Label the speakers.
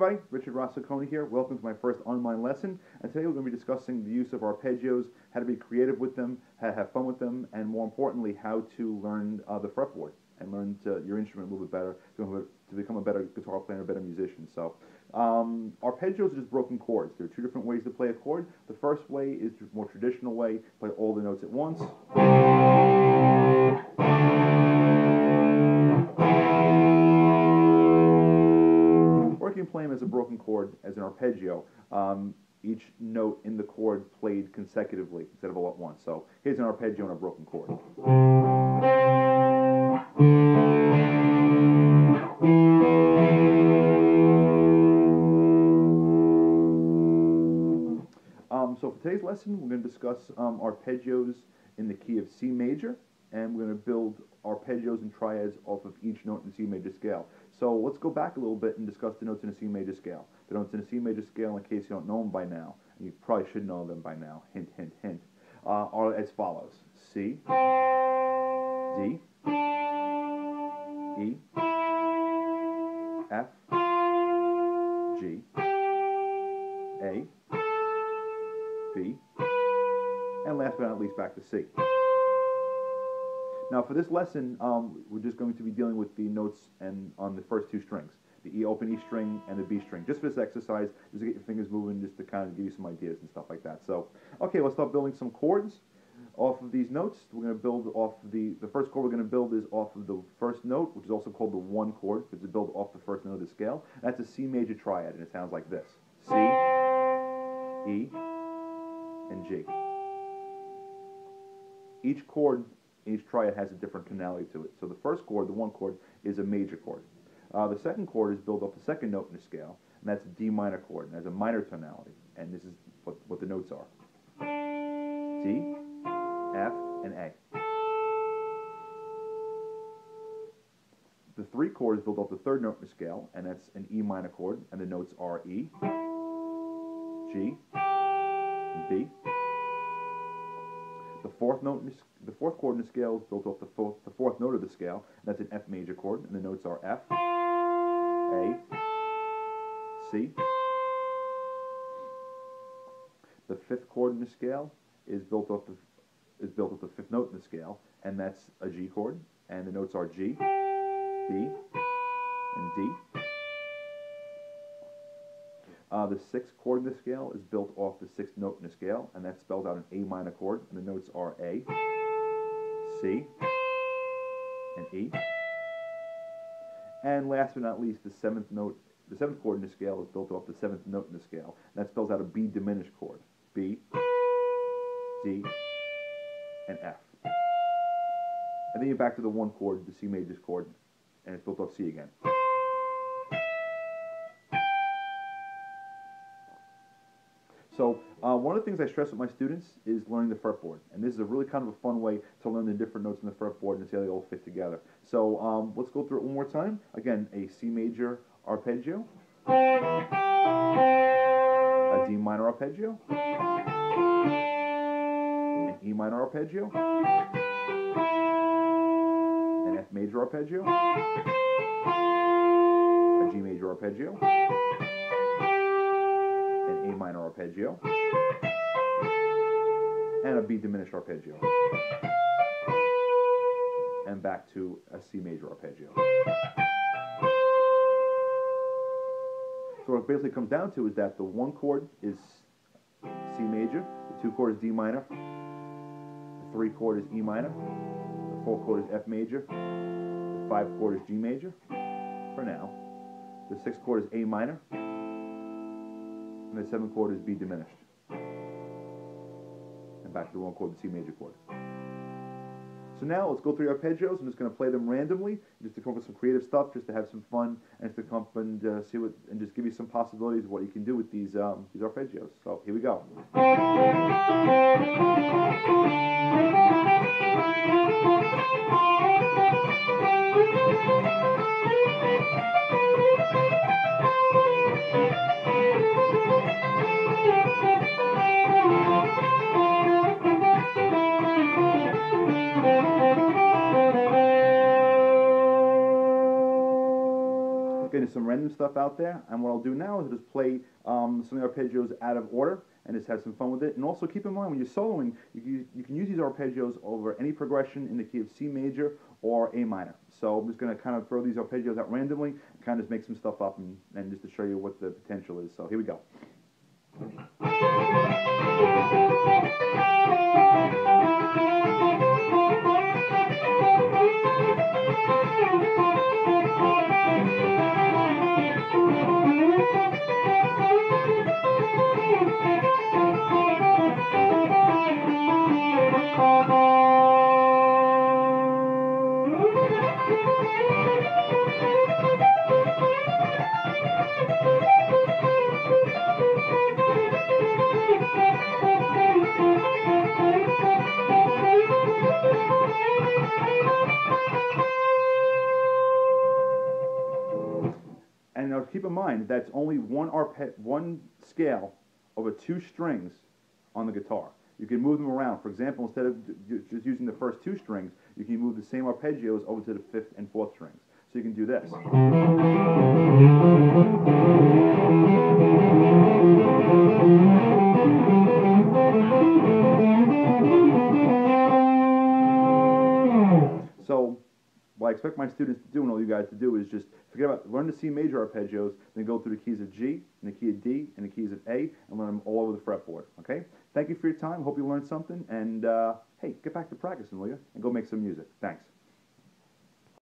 Speaker 1: everybody, Richard Rossicone here. Welcome to my first online lesson. And today we're going to be discussing the use of arpeggios, how to be creative with them, how to have fun with them, and more importantly, how to learn the fretboard and learn your instrument a little bit better to become a better guitar player and a better musician. So arpeggios are just broken chords. There are two different ways to play a chord. The first way is the more traditional way, play all the notes at once. Play them as a broken chord, as an arpeggio. Each note in the chord played consecutively instead of all at once. So here's an arpeggio and a broken chord. So for today's lesson, we're going to discuss arpeggios in the key of C major, and we're going to build arpeggios and triads off of each note in the C major scale. So let's go back a little bit and discuss the notes in a C major scale. The notes in a C major scale, in case you don't know them by now, and you probably should know them by now, hint, hint, hint, are as follows. C, D, E, F, G, A, B, and last but not least back to C. Now for this lesson, we're just going to be dealing with the notes on the first two strings, the E open E string and the B string. Just for this exercise, just to get your fingers moving, just to kind of give you some ideas and stuff like that. So, okay, let's start building some chords off of these notes. We're going to build off the first chord we're going to build is off of the first note, which is also called the one chord, because it's built off the first note of the scale. That's a C major triad, and it sounds like this: C, E, and G. Each chord, each triad has a different tonality to it. So the first chord, the one chord, is a major chord. The second chord is built off the second note in the scale, and that's a D minor chord, and has a minor tonality. And this is what the notes are: D, F, and A. The three chord is built off the third note in the scale, and that's an E minor chord, and the notes are E, G, and B. The fourth chord in the scale is built off the fourth note of the scale, and that's an F major chord, and the notes are F, A, C. The fifth chord in the scale is built off the fifth note in the scale, and that's a G chord, and the notes are G, B, and D. The sixth chord in the scale is built off the sixth note in the scale, and that spells out an A minor chord, and the notes are A, C, and E. And last but not least, the seventh chord in the scale is built off the seventh note in the scale, and that spells out a B diminished chord: B, D, and F. And then you're back to the one chord, the C major chord, and it's built off C again. So one of the things I stress with my students is learning the fretboard, and this is a really kind of a fun way to learn the different notes in the fretboard and see how they all fit together. So let's go through it one more time. Again, a C major arpeggio, a D minor arpeggio, an E minor arpeggio, an F major arpeggio, a G major arpeggio, an A minor arpeggio, and a B diminished arpeggio, and back to a C major arpeggio. So what it basically comes down to is that the one chord is C major, the two chord is D minor, the three chord is E minor, the four chord is F major, the five chord is G major, for now, the sixth chord is A minor, and the seventh chord is B diminished. And back to the one chord, the C major chord. So now let's go through the arpeggios. I'm just going to play them randomly, just to come up with some creative stuff, just to have some fun, and just to come up and see what, and just give you some possibilities of what you can do with these arpeggios. So here we go. getting some random stuff out there, and what I'll do now is just play some of the arpeggios out of order and just have some fun with it. And also keep in mind, when you're soloing, you can use these arpeggios over any progression in the key of C major or A minor. So I'm just going to kind of throw these arpeggios out randomly, and kind of just make some stuff up, and just to show you what the potential is. So here we go. And now keep in mind, that's only one scale over 2 strings on the guitar. You can move them around. For example, instead of just using the first 2 strings, you can move the same arpeggios over to the 5th and 4th strings. So you can do this. So what I expect my students to do, and all you guys to do, is just learn the C major arpeggios, then go through the keys of G, and the key of D, and the keys of A, and learn them all over the fretboard, okay? Thank you for your time. Hope you learned something, and hey, get back to practicing, will you? And go make some music. Thanks.